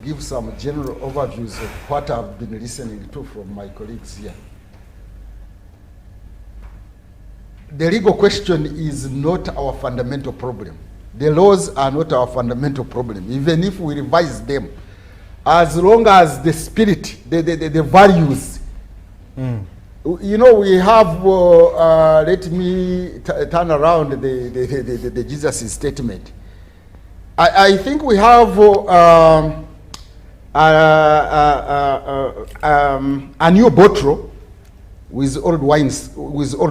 Give some general overviews of what I've been listening to from my colleagues here. The legal question is not our fundamental problem. The laws are not our fundamental problem, even if we revise them. As long as the spirit, the values, you know, we have, let me turn around the Jesus statement. I think we have a new bottle with old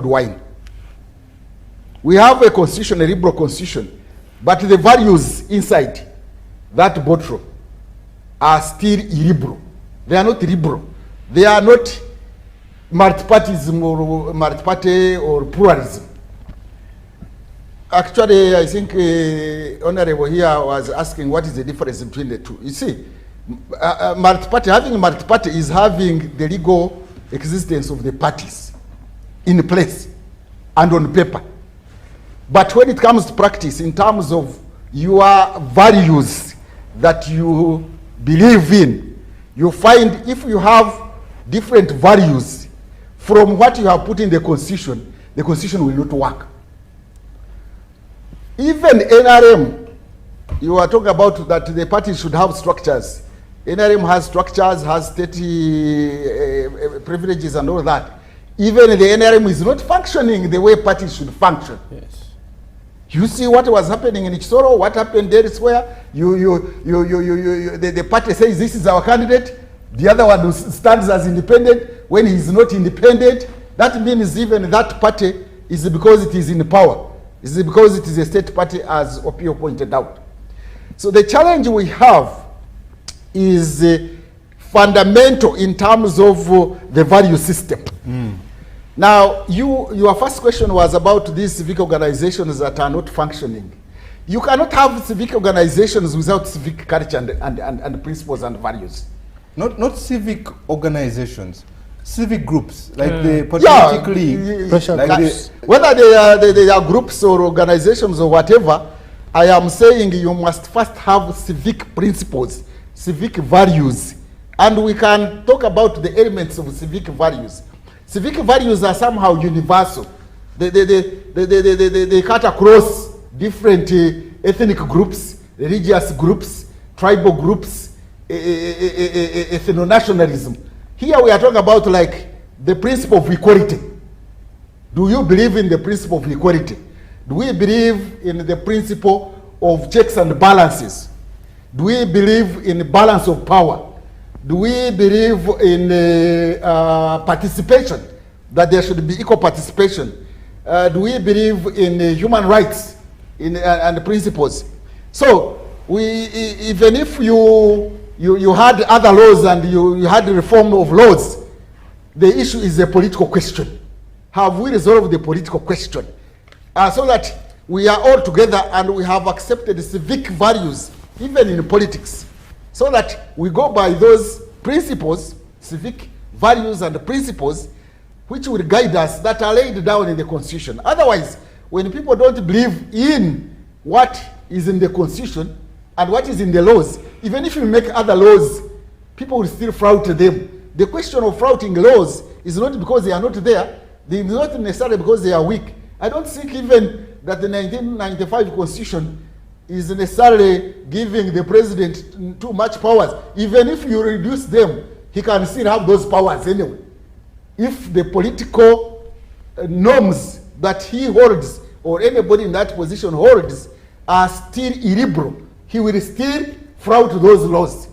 wine. We have a constitution, a liberal constitution, but the values inside that bottle are still illiberal. They are not liberal. They are not multipartyism or multi-party or pluralism. Actually, I think Honorable here was asking what is the difference between the two. You see, multi-party, having multi-party is having the legal existence of the parties in place and on paper. But when it comes to practice, in terms of your values that you believe in, you find if you have different values from what you have put in the constitution will not work. Even NRM, you are talking about that the party should have structures. NRM has structures, has state privileges and all that. Even the NRM is not functioning the way parties should function. Yes. You see what was happening in Chisoro, what happened elsewhere. The party says this is our candidate. The other one stands as independent when he is not independent. That means even that party is because it is in power. It's because it is a state party, as Opio pointed out. So the challenge we have is fundamental in terms of the value system. Now, your first question was about these civic organizations that are not functioning. You cannot have civic organizations without civic culture and principles and values. Not civic organizations, civic groups, like the politically, whether they are groups or organizations or whatever. I am saying you must first have civic principles, civic values, and we can talk about the elements of civic values. Civic values are somehow universal. They cut across different ethnic groups, religious groups, tribal groups, ethno-nationalism. Here we are talking about like the principle of equality. Do you believe in the principle of equality? Do we believe in the principle of checks and balances? Do we believe in balance of power? Do we believe in participation, that there should be equal participation? Do we believe in human rights and principles? So even if you had other laws and you had reform of laws, the issue is a political question. Have we resolved the political question? So that we are all together and we have accepted civic values, even in politics, so that we go by those principles, civic values and principles, which will guide us, that are laid down in the Constitution. Otherwise, when people don't believe in what is in the Constitution and what is in the laws, even if you make other laws, people will still flout them. The question of flouting laws is not because they are not there, they are not necessarily because they are weak. I don't think even that the 1995 Constitution is necessarily giving the president too much powers. Even if you reduce them, he can still have those powers anyway. If the political norms that he holds or anybody in that position holds are still illiberal, he will still flout those laws.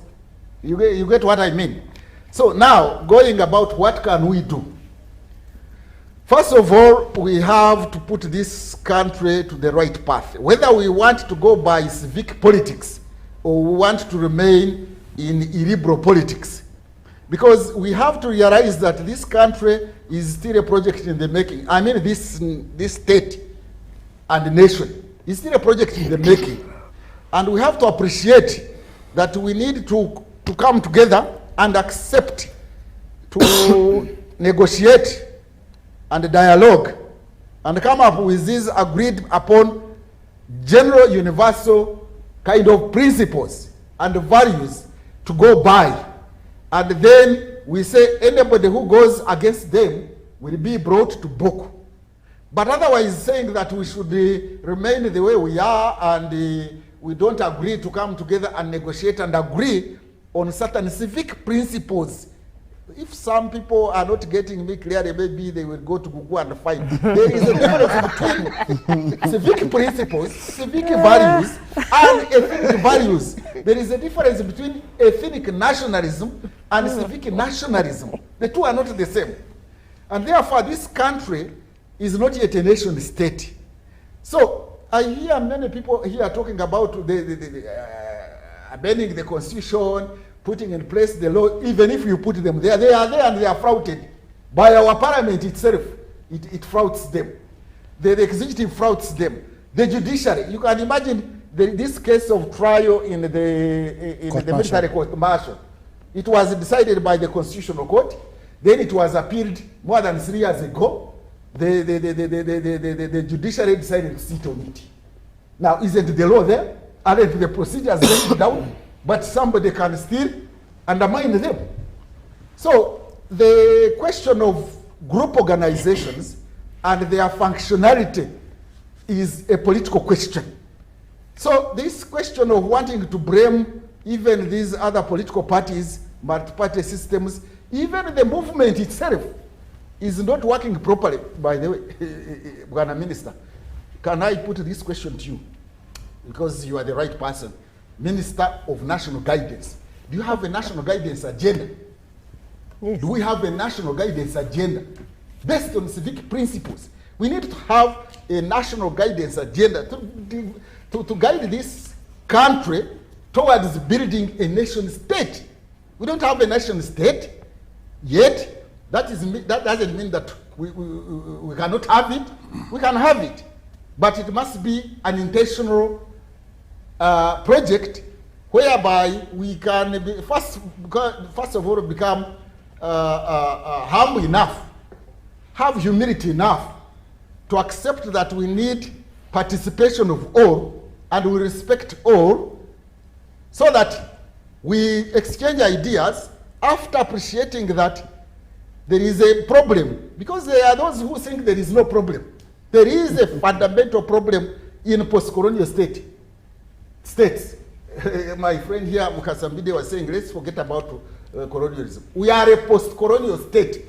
You get what I mean? So now, going about what can we do? First of all, we have to put this country to the right path. Whether we want to go by civic politics or we want to remain in illiberal politics. Because we have to realize that this country is still a project in the making. I mean, this state and nation is still a project in the making. And we have to appreciate that we need to come together and accept to negotiate and dialogue and come up with these agreed upon general universal kind of principles and values to go by. And then we say anybody who goes against them will be brought to book. But otherwise saying that we should remain the way we are and we don't agree to come together and negotiate and agree on certain civic principles. If some people are not getting me clearly, maybe they will go to Google and find. There is a difference between civic principles, civic values, and ethnic values. There is a difference between ethnic nationalism and civic nationalism. The two are not the same. And therefore, this country is not yet a nation state. So I hear many people here talking about amending the constitution, putting in place the law. Even if you put them there, they are there and they are flouted by our parliament itself. It flouts them. The executive flouts them. The judiciary, you can imagine this case of trial in the military court martial. It was decided by the Constitutional Court. Then it was appealed more than 3 years ago. The judiciary decided to sit on it. Now, isn't the law there? Aren't the procedures laid down? But somebody can still undermine them. So the question of group organizations and their functionality is a political question. So this question of wanting to blame even these other political parties, multi-party systems, even the movement itself is not working properly, by the way. Bwana Minister, can I put this question to you? Because you are the right person. Minister of National Guidance. Do you have a national guidance agenda? Yes. Do we have a national guidance agenda based on civic principles? We need to have a national guidance agenda to guide this country towards building a nation state. We don't have a nation state yet. That doesn't mean that we cannot have it. We can have it. But it must be an intentional project whereby we can be, first of all become humble enough, have humility enough to accept that we need participation of all and we respect all, so that we exchange ideas after appreciating that there is a problem. Because there are those who think there is no problem. There is a fundamental problem in post-colonial states. My friend here, Mukasambide, was saying, let's forget about colonialism. We are a post-colonial state.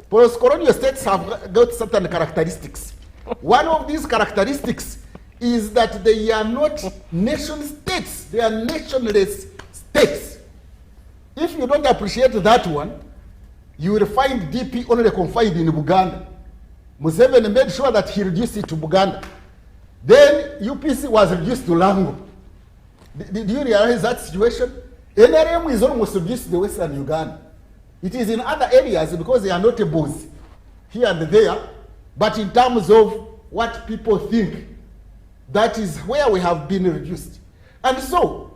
Post-colonial states have got certain characteristics. One of these characteristics is that they are not nation states. They are nationless states. If you don't appreciate that one, you will find DP only confined in Uganda. Museveni made sure that he reduced it to Buganda. Then UPC was reduced to Lango. Did you realize that situation? NRM is almost reduced to the Western Uganda. It is in other areas because they are notables here and there. But in terms of what people think, that is where we have been reduced. And so,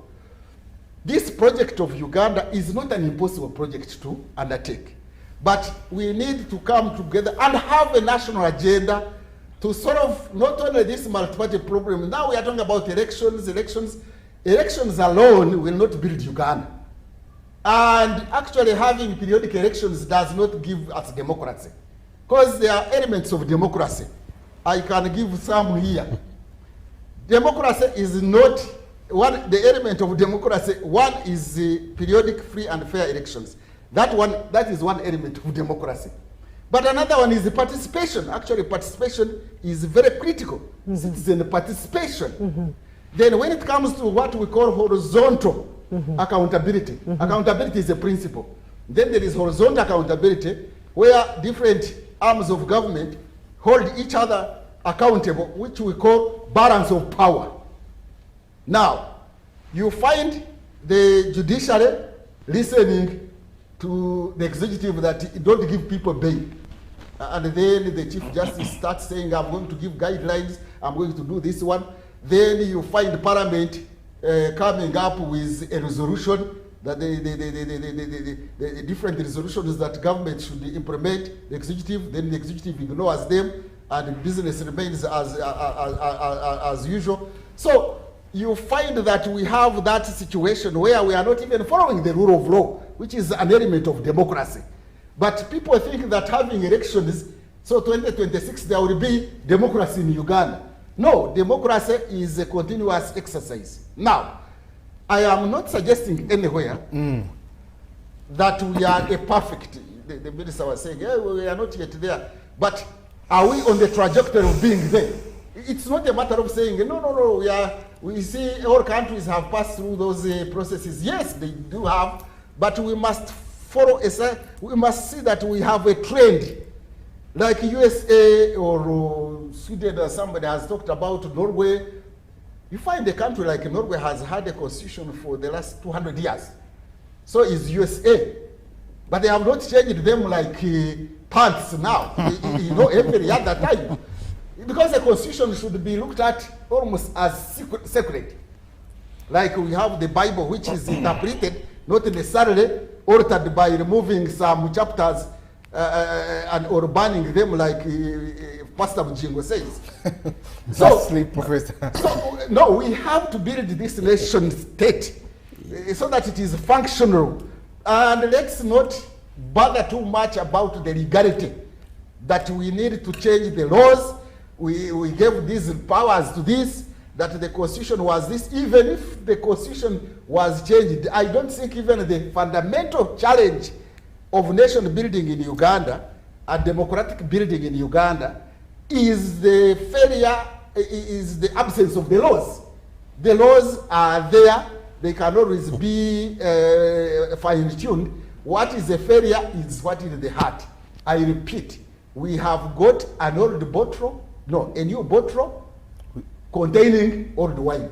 this project of Uganda is not an impossible project to undertake. But we need to come together and have a national agenda to solve not only this multi-party problem. Now we are talking about elections. Elections alone will not build Uganda. And actually having periodic elections does not give us democracy. Because there are elements of democracy. I can give some here. Democracy is not the element of democracy. One is periodic, free and fair elections. That is one element of democracy. But another one is the participation. Actually, participation is very critical. Citizen participation. Then when it comes to what we call horizontal accountability, accountability is a principle. Then there is horizontal accountability, where different arms of government hold each other accountable, which we call balance of power. Now, you find the judiciary listening to the executive that it don't give people bail. And then the Chief Justice starts saying, I'm going to give guidelines, I'm going to do this one. Then you find Parliament coming up with a resolution that the different resolutions that government should implement, the executive, then the executive ignores them, and business remains as usual. So you find that we have that situation where we are not even following the rule of law, which is an element of democracy. But people think that having elections, so 2026 there will be democracy in Uganda. No, democracy is a continuous exercise. Now, I am not suggesting anywhere that we are a perfect, the minister was saying, yeah, we are not yet there. But are we on the trajectory of being there? It's not a matter of saying, no, we see all countries have passed through those processes. Yes, they do have, but we must follow, we must see that we have a trend. Like USA or Sweden or somebody has talked about Norway. You find a country like Norway has had a constitution for the last 200 years. So is USA. But they have not changed them like pants now, every other time. Because the constitution should be looked at almost as sacred. Like we have the Bible, which is interpreted, not necessarily altered by removing some chapters or banning them, like Pastor Mujingo says. Professor. So, no, we have to build this nation state so that it is functional. And let's not bother too much about the legality, that we need to change the laws. We gave these powers to this, that the constitution was this. Even if the constitution was changed, I don't think even the fundamental challenge of nation building in Uganda and democratic building in Uganda is the failure, is the absence of the laws. The laws are there. They can always be fine-tuned. What is a failure is what is the heart. I repeat, we have got an old bottle, a new bottle containing old wine.